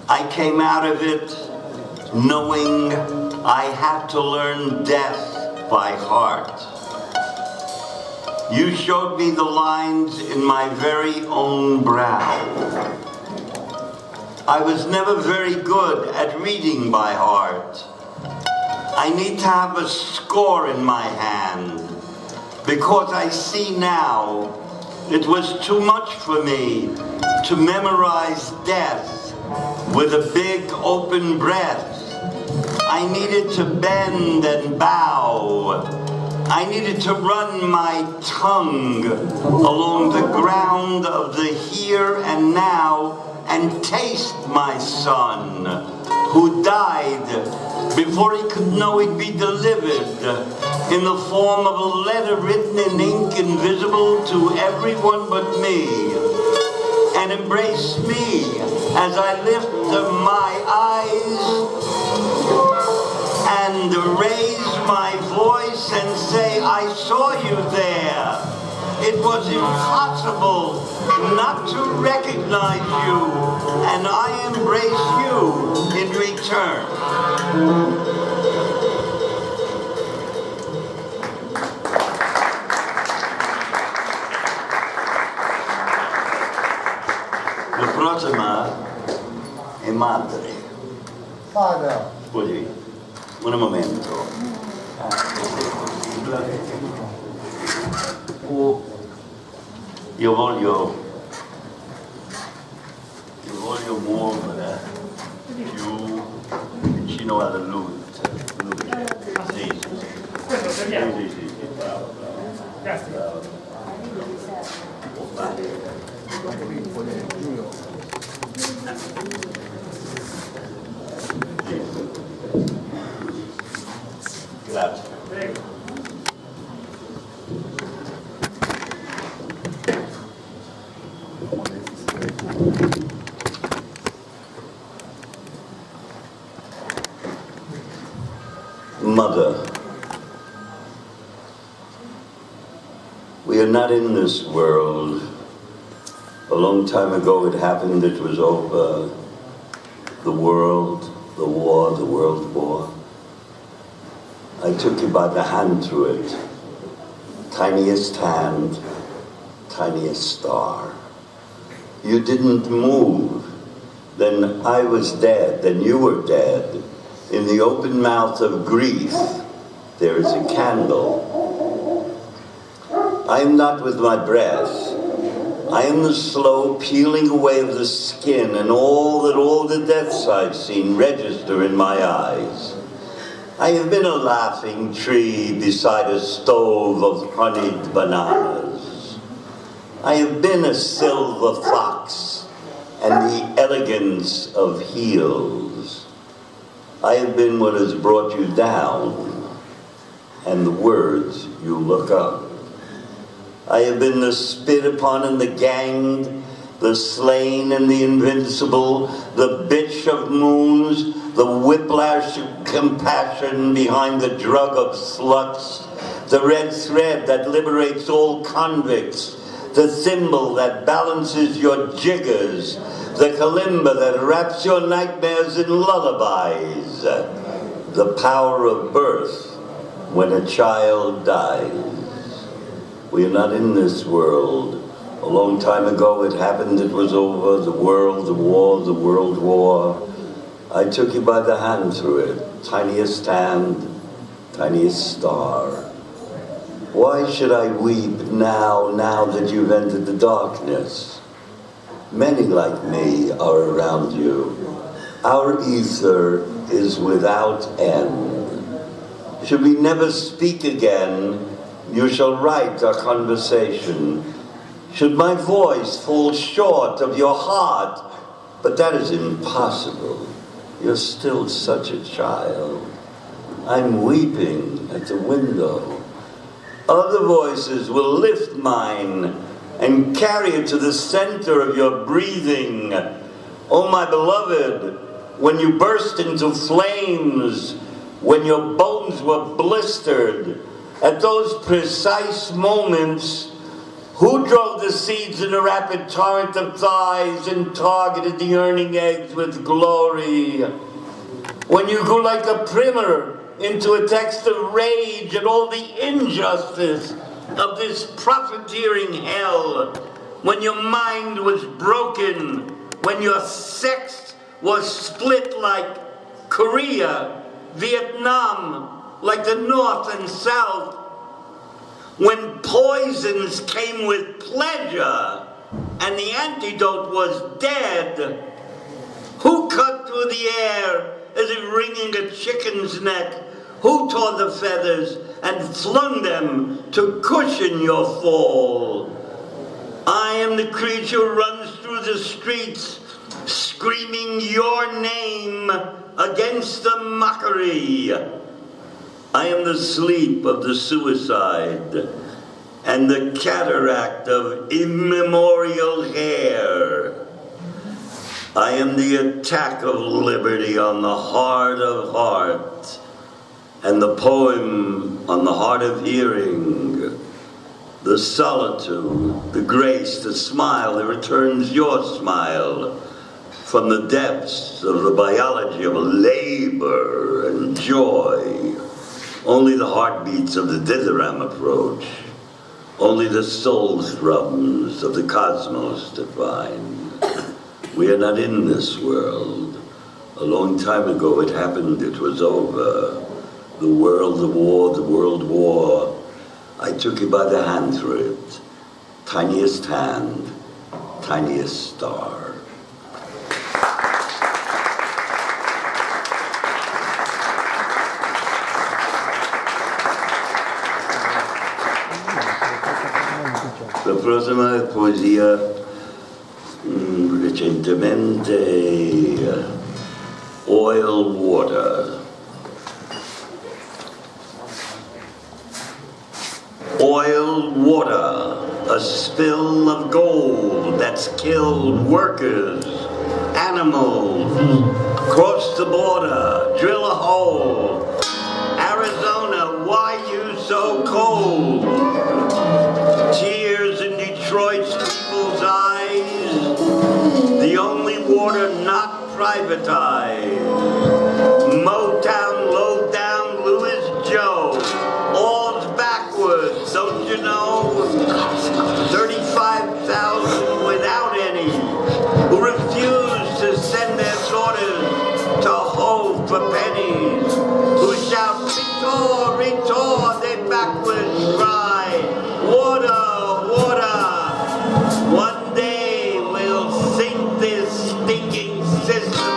I came out of it knowing I had to learn death by heart. You showed me the lines in my very own brow. I was never very good at reading by heart. I need to have a score in my hand, because I see now it was too much for me to memorize death with a big open breath. I needed to bend and bow. I needed to run my tongue along the ground of the here and now and taste my son, who died before he could know he'd be delivered in the form of a letter written in ink invisible to everyone but me, and embrace me as I lift my eyes and raise my voice and say, I saw you there. It was impossible not to recognize you, and I embrace you in return. La prossima è madre. Father. Scusi, un momento. Io voglio muovere più vicino alla luce. Sì. Sì, bravo. Grazie. Grazie. Mother, we are not in this world. A long time ago it happened, it was over. The world war. I took you by the hand through it. Tiniest hand, tiniest star. You didn't move. Then I was dead, then you were dead. In the open mouth of grief, there is a candle. I am not with my breath. I am the slow peeling away of the skin, and all the deaths I've seen register in my eyes. I have been a laughing tree beside a stove of honeyed bananas. I have been a silver fox and the elegance of heels. I have been what has brought you down and the words you look up. I have been the spit upon and the ganged, the slain and the invincible, the bitch of moons, the whiplash of compassion behind the drug of sluts, the red thread that liberates all convicts, the thimble that balances your jiggers, the kalimba that wraps your nightmares in lullabies, the power of birth when a child dies. We are not in this world. A long time ago it happened, it was over. The world war. I took you by the hand through it. Tiniest hand, tiniest star. Why should I weep now that you've entered the darkness? Many like me are around you. Our ether is without end. Should we never speak again, you shall write our conversation. Should my voice fall short of your heart, but that is impossible. You're still such a child. I'm weeping at the window. Other voices will lift mine and carry it to the center of your breathing. Oh, my beloved, when you burst into flames, when your bones were blistered, at those precise moments, Who drove the seeds in a rapid torrent of thighs and targeted the yearning eggs with glory? When you grew like a primer into a text of rage at all the injustice of this profiteering hell, when your mind was broken, when your sex was split like Korea, Vietnam, like the North and South, when poisons came with pleasure and the antidote was dead, who cut through the air as if wringing a chicken's neck? Who tore the feathers and flung them to cushion your fall? I am the creature who runs through the streets, screaming your name against the mockery. I am the sleep of the suicide and the cataract of immemorial hair. I am the attack of liberty on the heart of heart, and the poem on the heart of hearing, the solitude, the grace, the smile that returns your smile from the depths of the biology of labor and joy. Only the heartbeats of the dithyramb approach, only the soul thrums of the cosmos define. We are not in this world. A long time ago it happened, it was over. The world war. I took you by the hand through it. Tiniest hand, tiniest star. La prossima poesia recentemente Oil Water. Oil water, a spill of gold that's killed workers, animals. Cross the border, drill a hole. Arizona, why you so cold? Tears in Detroit's people's eyes. The only water not privatized. Motown, low down, Louis Joe. All's backwards, don't you know? 35,000 without any, who refuse to send their daughters to Hove for pennies, who shout, "Ritor, Ritor," they backwards cry, "Water, water." One day we'll sink this stinking system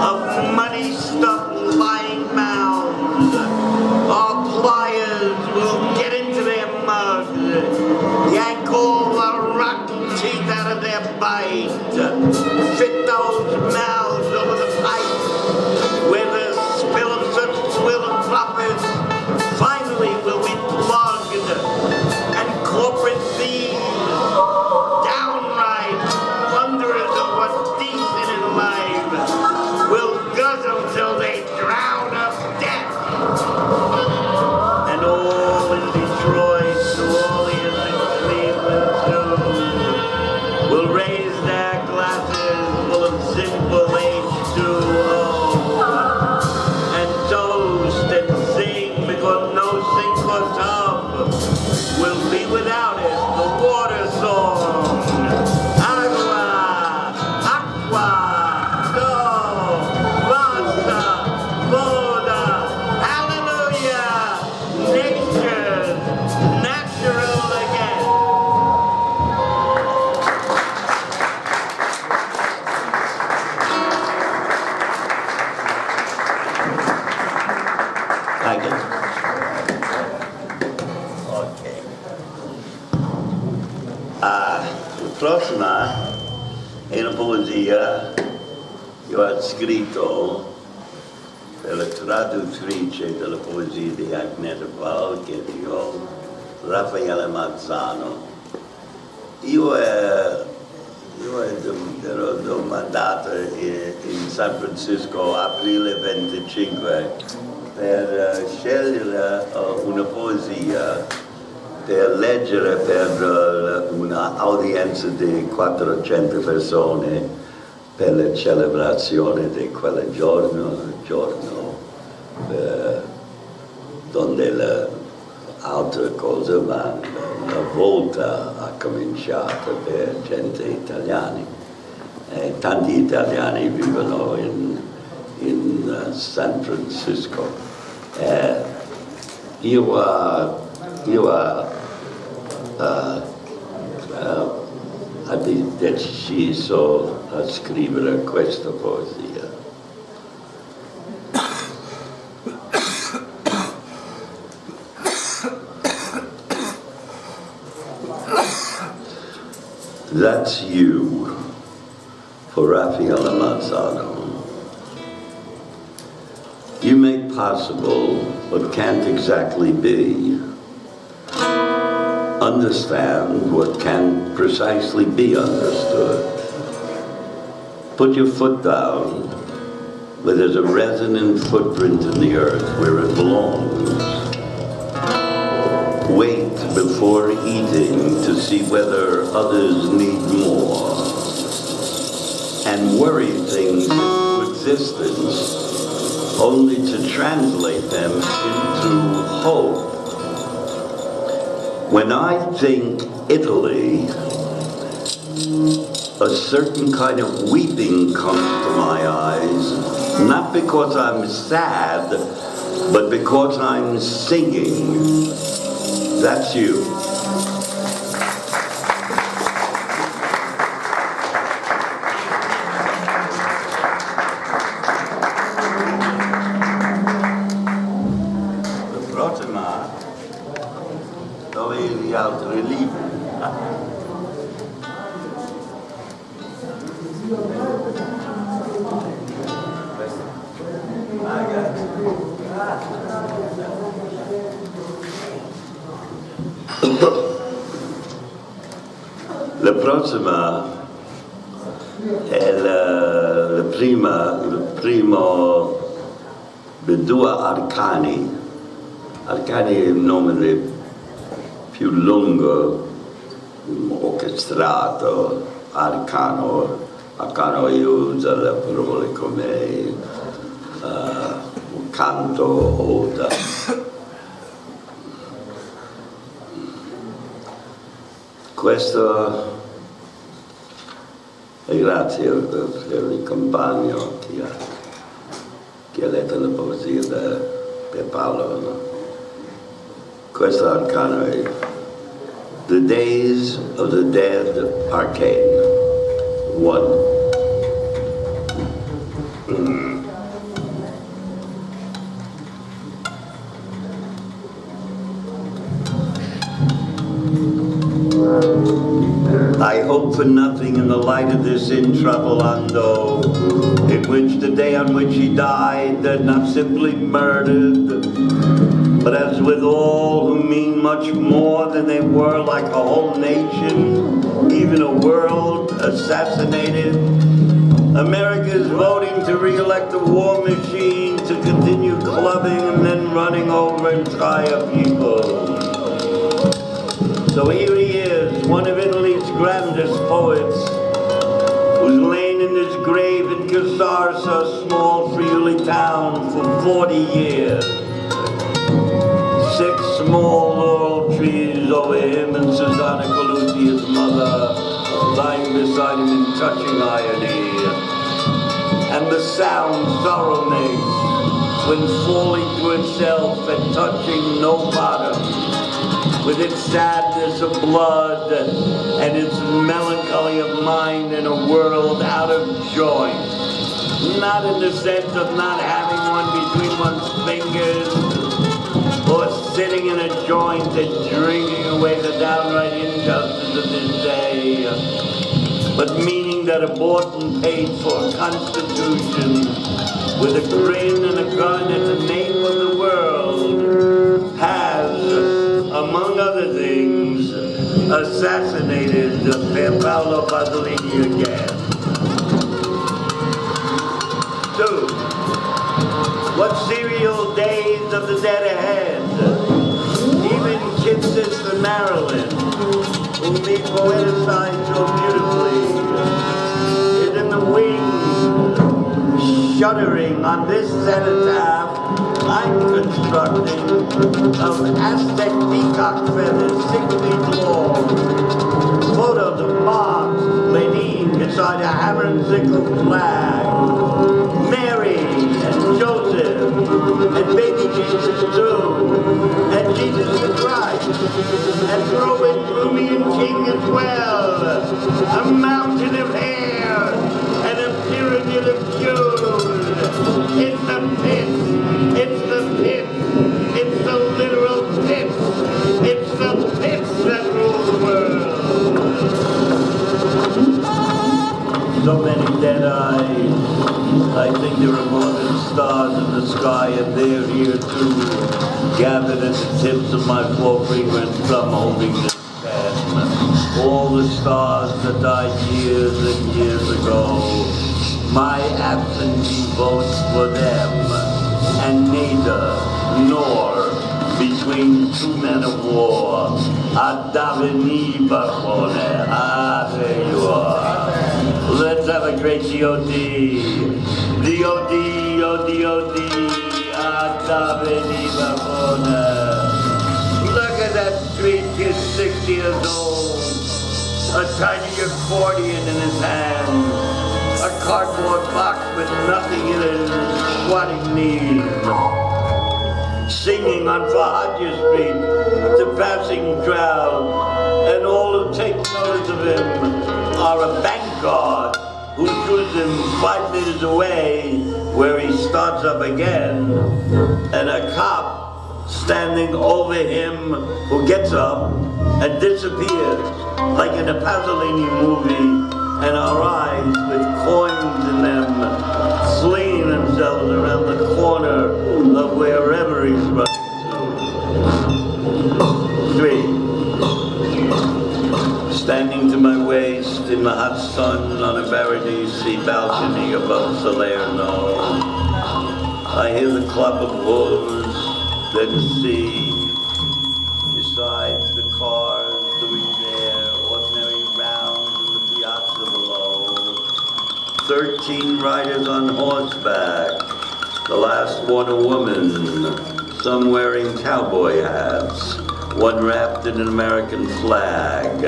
of money-stuffed lying mounds. Our pliers will get into their mugs, yank all the rotten teeth out of their bite, fit those mouths over the pipe where the spill of such swill of profits finally will be plugged, and corporate thieves, downright plunderers of what's decent in life, will guzzle till they drown of death. And all in Detroit, New Orleans, and Cleveland too, will raise their glasses full of simple H2O, and toast and sing, because no sink or tub will be without it, the water song. Agua, aqua, do, basta, boda, hallelujah, nature, natural again. Thank you. Okay. La prossima è una poesia che ho scritto per la traduttrice della poesia di Agneta Paul, che io, Raffaele Mazzano. Io ero domandato in San Francisco aprile 25 per scegliere una poesia per leggere per un'audienza di 400 persone per la celebrazione di quel giorno donde altre cose, ma la volta ha cominciato per gente italiana. Tanti italiani vivono in San Francisco. Io ho deciso a scrivere questa poesia. That's you, for Raffaele Mazzano. You make possible what can't exactly be. Understand what can't precisely be understood. Put your foot down where there's a resonant footprint in the earth where it belongs. Wait before eating to see whether others need more. And worry things into existence only to translate them into hope. When I think Italy, a certain kind of weeping comes to my eyes, not because I'm sad, but because I'm singing. That's you. La prossima, dove gli altri libri? La prossima è la primo dei due arcani. Arcani è il nome più lungo, orchestrato, arcano. Arcano io uso le parole come canto, oda. Questo, e grazie per il compagno che ha letto la poesia per Paolo. No? Questo arcano è The Days of the Dead Arcane 1. I hope for nothing in the light of this intravolando, in which the day on which he died, not simply murdered, but as with all who mean much more than they were, like a whole nation, even a world assassinated. America is voting to re-elect the war machine to continue clubbing and then running over entire people. So here he is, one of Italy's grandest poets, who's lain in his grave in Casarsa, a small Friuli town, for 40 years. 6 small laurel trees over him and Susanna Colucci, his mother, lying beside him in touching irony. And the sound sorrow makes when falling to itself and touching no bottom, with its sadness of blood and its melancholy of mind in a world out of joint. Not in the sense of not having one between one's fingers, or sitting in a joint and drinking away the downright injustice of this day, but meaning that a bought and paid for constitution with a grin and a gun at the name of the world has, among other things, assassinated Paolo Pasolini again. 2. What serial days of the dead ahead? Even Kid Sister now poeticized so beautifully is in the wings, shuddering on this cenotaph I'm constructing of Aztec peacock feathers 6 feet long, photos of mobs leaning beside a hammer and sickle flag, Mary and Joseph, and baby Jesus too, and Jesus the Christ, and throw in Rumian King as well, a mountain of hair, and a pyramid of jewels. It's the pit, it's the pit, it's the literal pit, it's the pit that rules the world. So many dead eyes. I think there are more than stars in the sky, and they're here too, gathered at the tips of my 4 fragrant thumb holding this pen. All the stars that died years and years ago. My absentee votes for them, and neither nor between 2 men of war. Adaveni Barone. Ah, there you are. Let's have a great DOD. DOD, ODOD, Adaveni Barone. Look at that street kid, 60 years old. A tiny accordion in his hand. A cardboard box with nothing in it, squatting knees. Singing on Fahadia Street to passing crowds, and all who take notice of him are a bank guard who shoots him 5 meters away where he starts up again, and a cop standing over him who gets up and disappears like in a Pasolini movie, and our eyes with coins in them flinging themselves around the corner of wherever he's running to. 3. Standing to my waist in the hot sun on a Veronese balcony above Salerno, I hear the clap of hooves, then see, besides the cars doing their ordinary rounds in the piazza below, 13 riders on horseback, the last one a woman, some wearing cowboy hats, one wrapped in an American flag,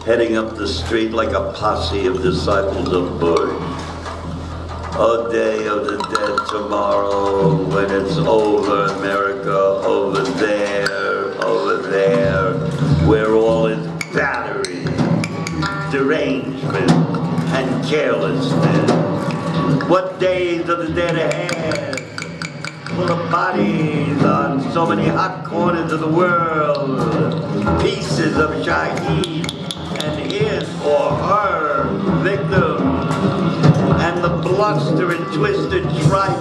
heading up the street like a posse of disciples of Bush. O day of the dead tomorrow, when it's over, America, over there, where all is battery, derangement, and carelessness. What days of the dead ahead, full of bodies on so many hot corners of the world, pieces of Shahid and his or her victim, and the bluster and twisted tripe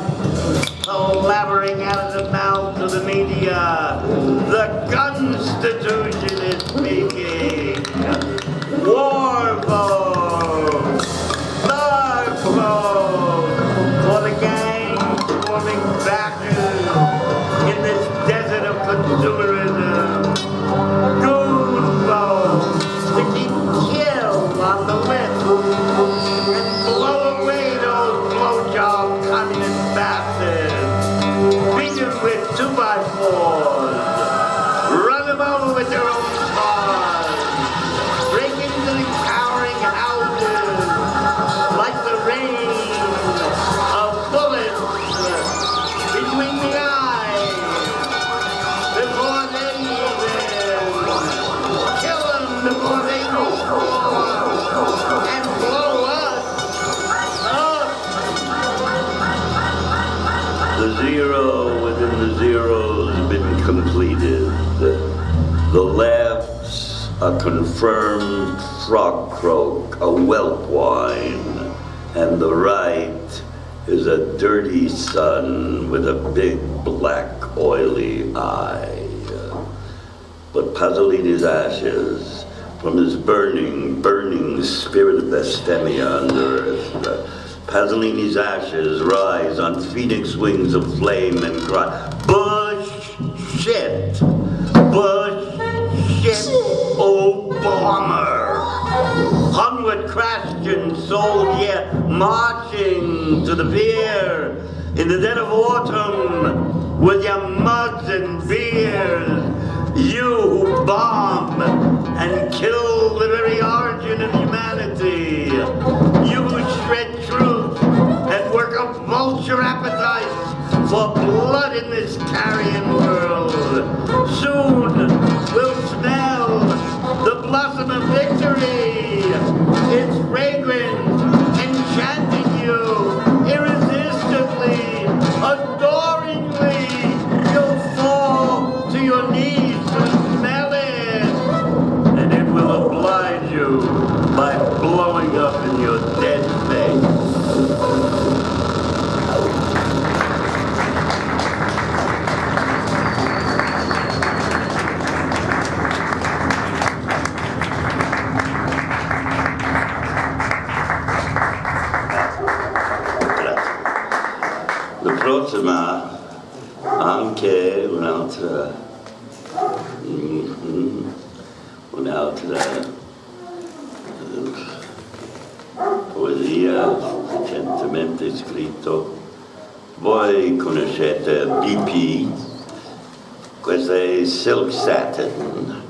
slavering out of the mouth of the media. The Constitution is speaking. War vote! Thug vote! For the gangs forming factions in this desert of consumerism. Goon vote! To keep kill on the list and blow away those blowjob communist bastards. Beat them with 2x4s. Run them over with their own cars. Break into the towering houses like the rain of bullets between the eyes before they even kill them before they and blow us up. The zero within the zero has been completed. The left's a confirmed frog croak, a whelp whine, and the right is a dirty sun with a big black oily eye. But Pasolini's ashes, from his burning, burning spirit of Bestemia under earth, Pasolini's ashes rise on phoenix wings of flame and cry, Bullshit! Bullshit! Oh, bomber! onward Christian soldier marching to the pier in the dead of autumn with your mugs and beers. You who bomb and kill the very origin of humanity. You who shred truth and work up vulture appetites for blood in this carrion world. Soon we'll smell the blossom of victory. Its fragrance enchanting you irresistibly, adoringly. You'll fall to your knees to smell it, and it will oblige you by blowing up in your dead face. La prossima anche un'altra poesia recentemente scritto. Voi conoscete BP, questa è Silk Satin.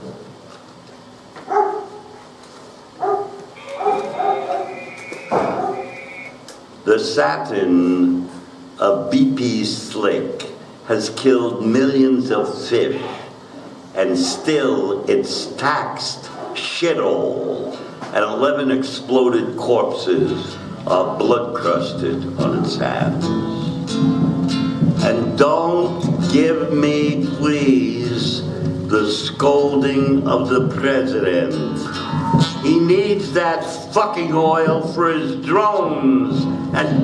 The satin of BP slick has killed millions of fish, and still it's taxed shithole, and 11 exploded corpses are blood-crusted on its hands. And don't give me, please, the scolding of the president. He needs that fucking oil for his drones and